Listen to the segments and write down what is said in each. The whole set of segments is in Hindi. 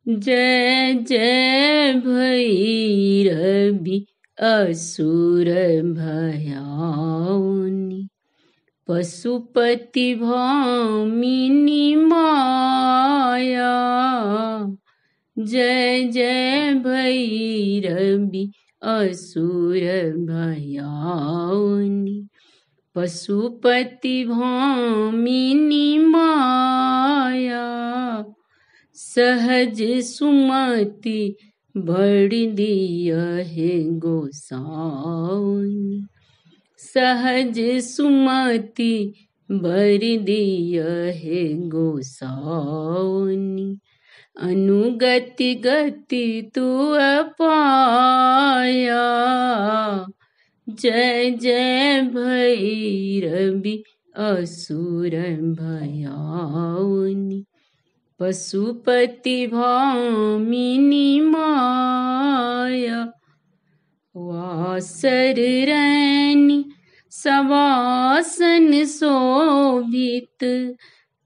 जय जय भैरवी असुर भयाउनि पशुपति भामिनी माया। जय जय भैरवी असुर भयाउनि पशुपति भामिनी माया। सहज सुमति भर दिया है गोसाउनि सहज सुमति भर दिया है गोसाउनि अनुगति गति तू पाया। जय जय भैरवी असुर भयाउनि पशुपति भामिनी माया। वासर रैनी सवासन शोभित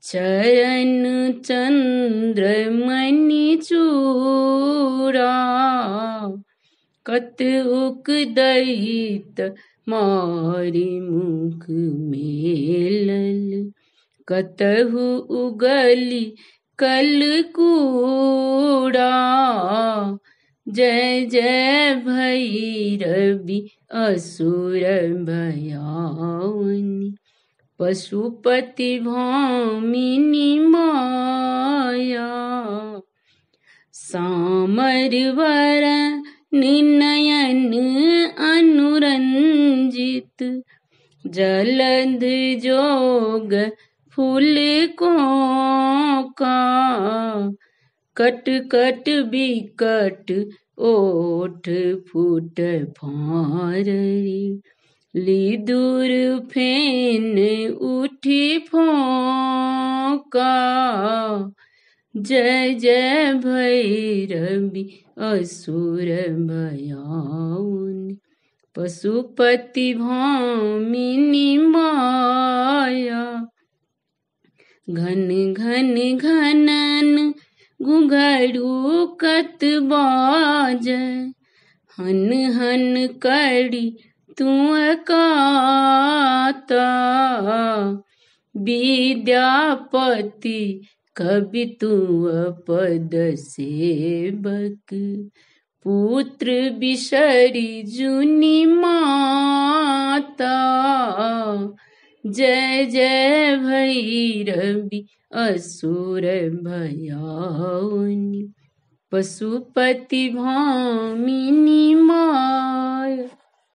चरण चंद्रमणि चूड़ा। कत उक दहित मारी मुख मेलल कतहु उगली कलकूड़ा। जय जय भैरवी असुर भयाउनि पशुपति भामिनी माया। सामर वरन नयन अनुरंजित जलध जोग फूल को का। कट कट बिकट ओठ फूट फारी ली दूर फेन उठी फोका। जय जय भैरवी असुर भयाउनि पशुपति भामिनी माया। घन घन घनन घुंघरू कत बाजै हन हन करी तू काता। विद्यापति कवि तू पद सेवक पुत्र बिसरी जुनि माता। जय जय भैरवी असुर भयाउनि पशुपति भामिनी